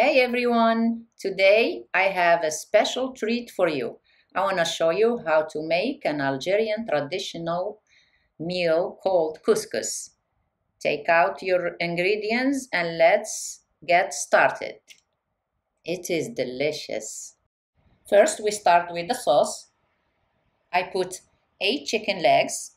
Hey everyone! Today I have a special treat for you. I want to show you how to make an Algerian traditional meal called couscous. Take out your ingredients and let's get started. It is delicious. First we start with the sauce. I put 8 chicken legs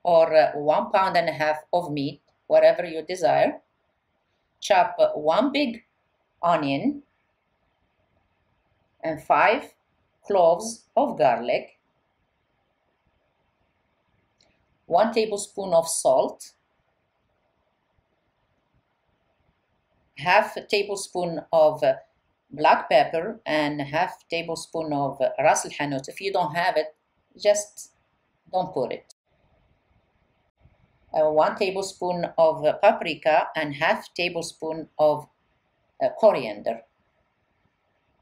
or 1.5 pounds of meat, whatever you desire. Chop 1 big onion and 5 cloves of garlic, 1 tablespoon of salt, half a tablespoon of black pepper, and half tablespoon of ras al-hanout. If you don't have it, just don't put it. 1 tablespoon of paprika and half tablespoon of coriander.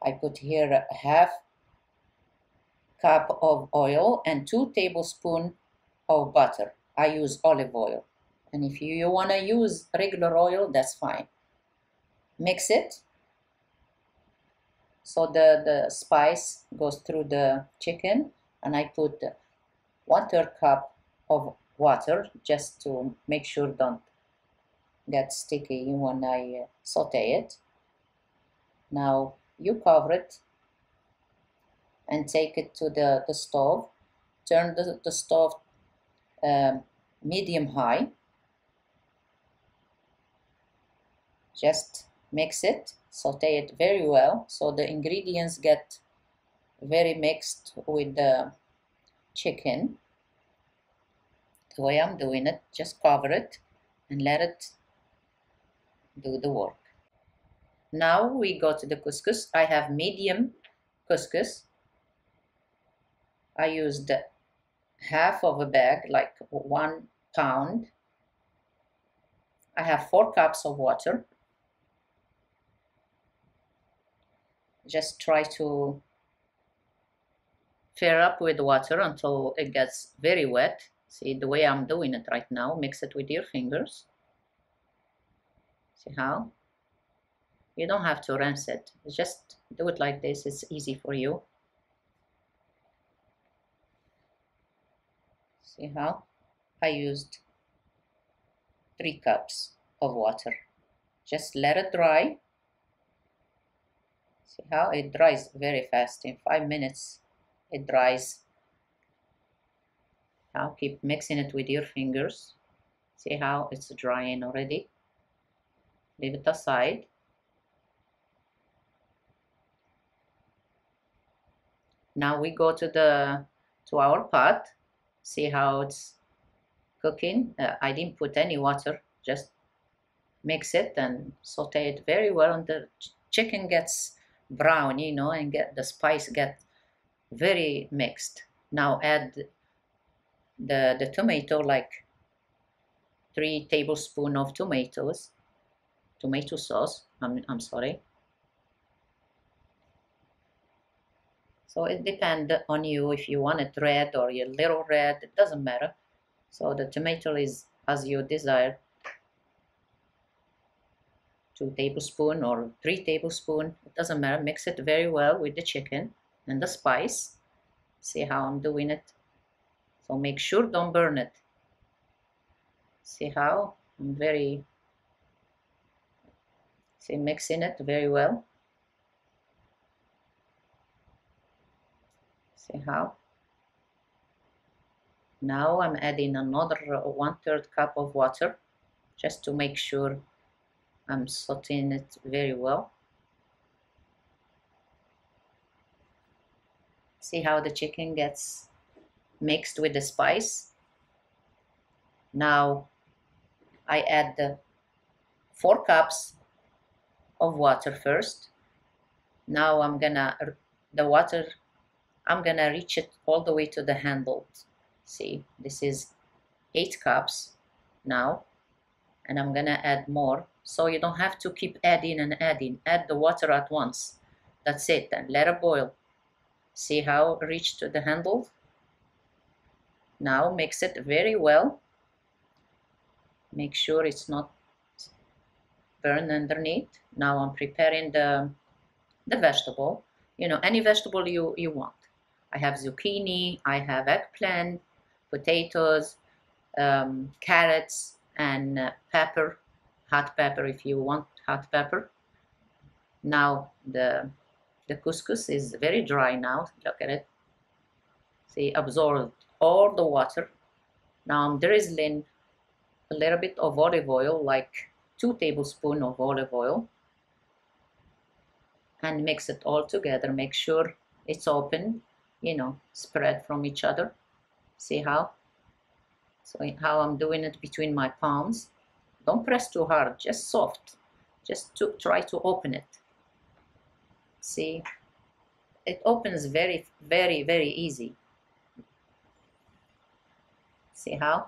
I put here half cup of oil and 2 tablespoons of butter. I use olive oil. And if you want to use regular oil, that's fine. Mix it so the spice goes through the chicken. And I put 1/3 cup of water just to make sure don't get sticky when I saute it. Now you cover it and take it to the stove. Turn the stove medium high. Just mix it, saute it very well so the ingredients get very mixed with the chicken. The way I'm doing it, just cover it and let it do the work. Now we go to the couscous. I have medium couscous. I used half of a bag, like 1 pound. I have 4 cups of water. Just try to fill up with water until it gets very wet. See the way I'm doing it right now. Mix it with your fingers. See how? You don't have to rinse it. Just do it like this. It's easy for you. See how? I used 3 cups of water. Just let it dry. See how? It dries very fast. In 5 minutes, it dries. Now keep mixing it with your fingers. See how it's drying already? Leave it aside. Now we go to our pot. See how it's cooking. I didn't put any water. Just mix it and saute it very well, and the chicken gets brown, you know, and the spice get very mixed. Now add the tomato, like 3 tablespoons of tomato sauce. I'm sorry. So it depends on you if you want it red or a little red, it doesn't matter. So the tomato is as you desire. 2 tablespoons or 3 tablespoons, it doesn't matter. Mix it very well with the chicken and the spice. See how I'm doing it? So make sure don't burn it. See how I'm mixing it very well. See how? Now I'm adding another 1/3 cup of water just to make sure I'm sauteing it very well. See how the chicken gets mixed with the spice? Now I add the 4 cups of water first. Now I'm gonna reach it all the way to the handle. See, this is 8 cups now, and I'm gonna add more. So you don't have to keep adding and adding. Add the water at once. That's it, and let it boil. See how it reached to the handle? Now mix it very well. Make sure it's not burn underneath. Now I'm preparing the vegetable, you know, any vegetable you want. I have zucchini, I have eggplant, potatoes, carrots, and pepper, hot pepper if you want hot pepper. Now the couscous is very dry now. Look at it. See, absorbed all the water. Now I'm drizzling a little bit of olive oil, like 2 tablespoons of olive oil, and mix it all together. Make sure it's open, you know, spread from each other. See how? So how I'm doing it between my palms. Don't press too hard, just soft. Just to try to open it. See, it opens very, very, very easy. See how?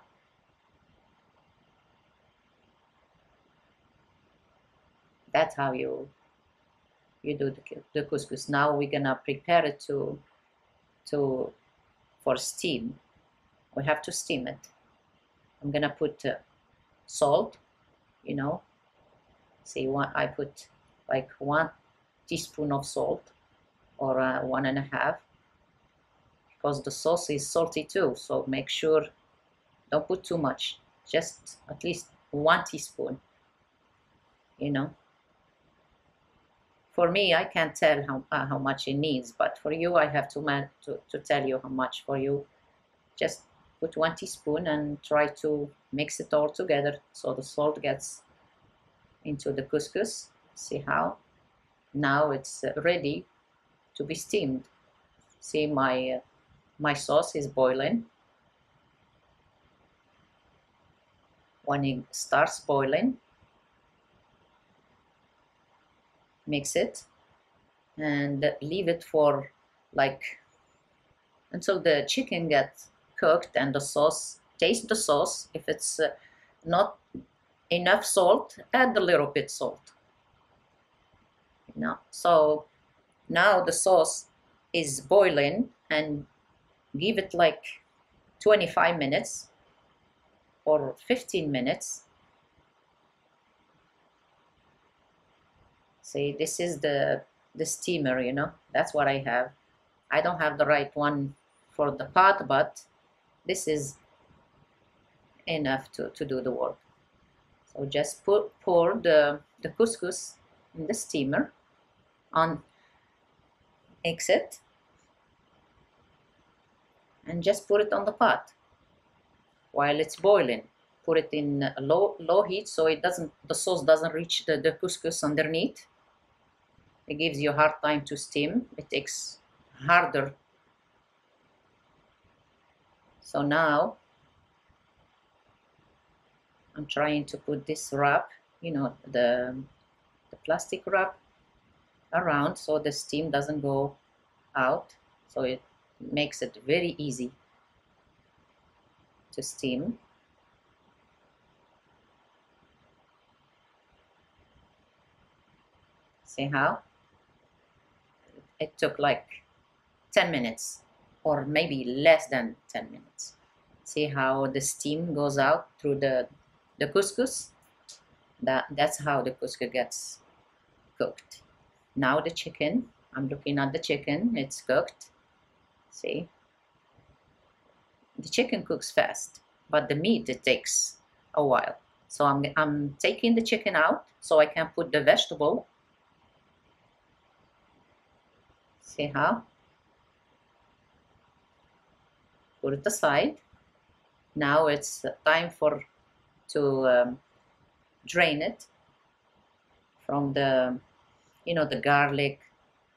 That's how you do the couscous. Now we're gonna prepare it for steam. We have to steam it. I'm gonna put salt, you know. See, I put like 1 teaspoon of salt, or 1.5, because the sauce is salty too. So make sure, don't put too much, just at least 1 teaspoon, you know. For me, I can't tell how much it needs, but for you, I have to tell you how much. For you, just put 1 teaspoon and try to mix it all together so the salt gets into the couscous. See how? Now it's ready to be steamed. See, my sauce is boiling. When it starts boiling, mix it and leave it for like until the chicken gets cooked and the sauce, taste the sauce. If it's not enough salt, add a little bit salt, you know. So now the sauce is boiling, and give it like 25 minutes or 15 minutes. See, this is the steamer, you know. That's what I have. I don't have the right one for the pot, but this is enough to do the work. So just pour the couscous in the steamer, on exit, and just put it on the pot while it's boiling. Put it in low heat so the sauce doesn't reach the couscous underneath. It gives you a hard time to steam. It takes harder. So now I'm trying to put this wrap, you know, the plastic wrap around so the steam doesn't go out. So it makes it very easy to steam. See how? It took like 10 minutes or maybe less than 10 minutes. See how the steam goes out through the couscous? That's how the couscous gets cooked. Now the chicken, I'm looking at the chicken, it's cooked. See? The chicken cooks fast, but the meat, it takes a while. So I'm taking the chicken out so I can put the vegetable. See how? Put it aside. Now it's time to drain it from the, you know, the garlic,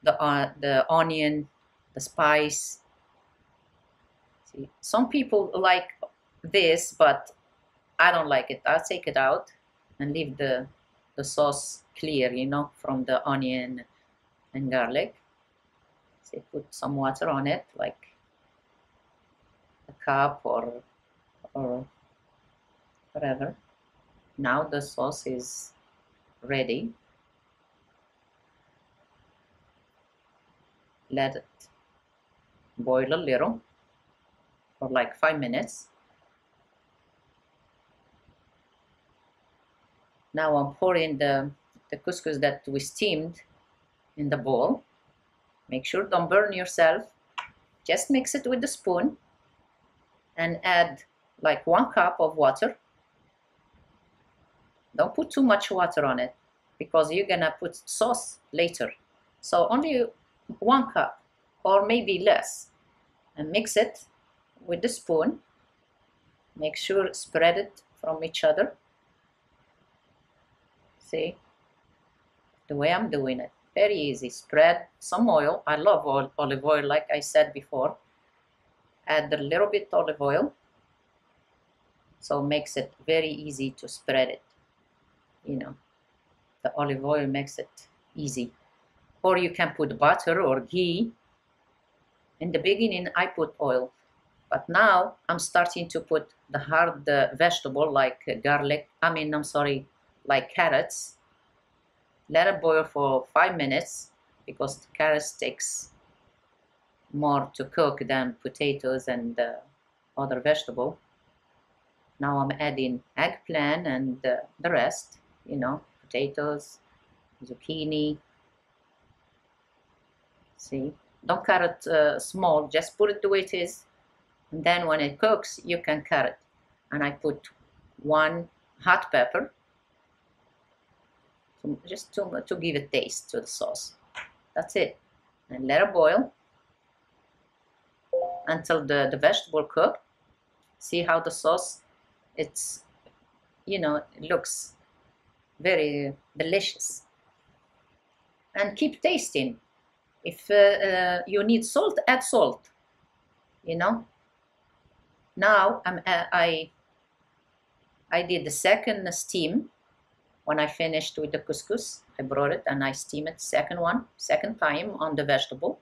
the onion, the spice. See, some people like this, but I don't like it. I'll take it out and leave the sauce clear, you know, from the onion and garlic. See, put some water on it, like a cup or whatever. Now the sauce is ready. Let it boil a little for like 5 minutes. Now I'm pouring the couscous that we steamed in the bowl. Make sure don't burn yourself. Just mix it with the spoon and add like 1 cup of water. Don't put too much water on it because you're gonna put sauce later. So only 1 cup or maybe less, and mix it with the spoon. Make sure spread it from each other. See the way I'm doing it, very easy. Spread some oil. I love olive oil, like I said before. Add a little bit olive oil, so makes it very easy to spread it. You know, the olive oil makes it easy. Or you can put butter or ghee. In the beginning I put oil, but now I'm starting to put the hard vegetable like garlic, like carrots. Let it boil for 5 minutes because the carrots takes more to cook than potatoes and other vegetable. Now I'm adding eggplant and the rest, you know, potatoes, zucchini. See, don't cut it small, just put it the way it is, and then when it cooks you can cut it. And I put 1 hot pepper just to give a taste to the sauce. That's it. And let it boil until the vegetable cook. See how the sauce, it's, you know, it looks very delicious. And keep tasting. If you need salt, add salt, you know. Now I did the second steam. When I finished with the couscous, I brought it and I steamed it second time on the vegetable.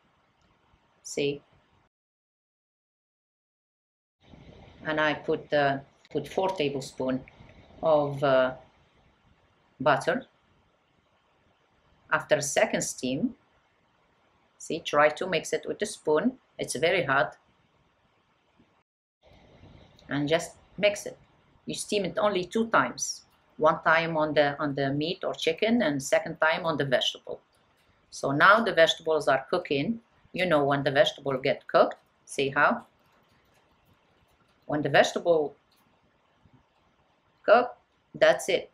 See, and I put 4 tablespoons of butter. After second steam, see, try to mix it with the spoon. It's very hot, and just mix it. You steam it only 2 times. 1 time on the meat or chicken, and second time on the vegetable. So now the vegetables are cooking. You know, when the vegetable get cooked, see how? When the vegetable cook, that's it.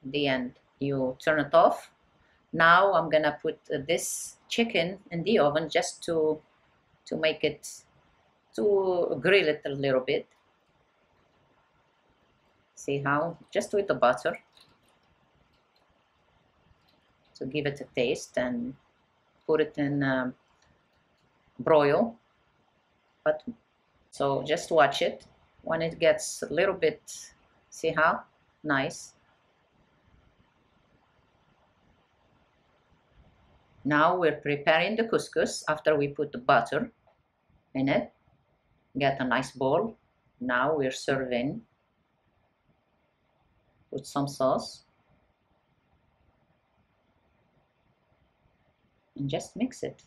The end. You turn it off. Now I'm gonna put this chicken in the oven just to make it, to grill it a little bit. See how? Just with the butter to give it a taste, and put it in broil. But so just watch it. When it gets a little bit, see how? Nice. Now we're preparing the couscous after we put the butter in it. Get a nice bowl. Now we're serving. Put some sauce. And just mix it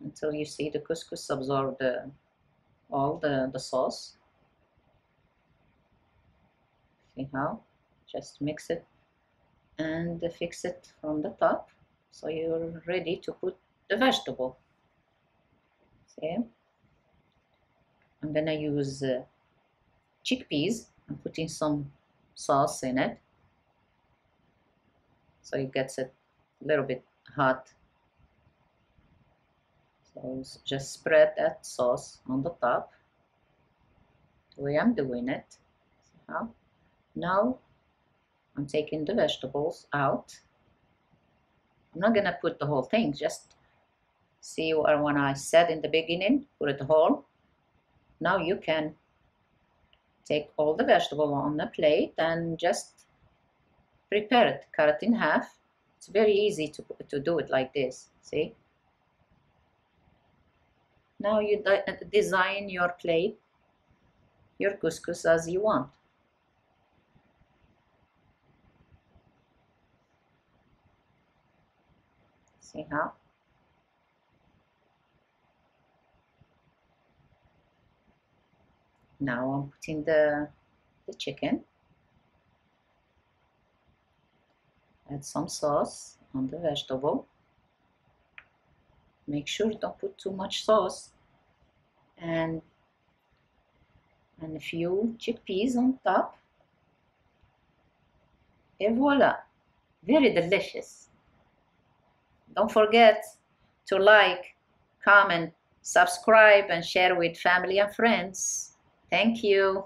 until you see the couscous absorb all the sauce. See how? Just mix it and fix it from the top, so you're ready to put the vegetable. See? I'm gonna use chickpeas. I'm putting some sauce in it, so it gets it a little bit hot. So just spread that sauce on the top, the way I'm doing it. See how? Now I'm taking the vegetables out. I'm not gonna put the whole thing, just see when I said in the beginning, put it whole. Now you can take all the vegetable on a plate and just prepare it, cut it in half. It's very easy to do it like this, see? Now you design your plate, your couscous as you want. See how? Now I'm putting the chicken. Add some sauce on the vegetable. Make sure don't put too much sauce. And a few chickpeas on top. Et voila, very delicious. Don't forget to like, comment, subscribe, and share with family and friends. Thank you.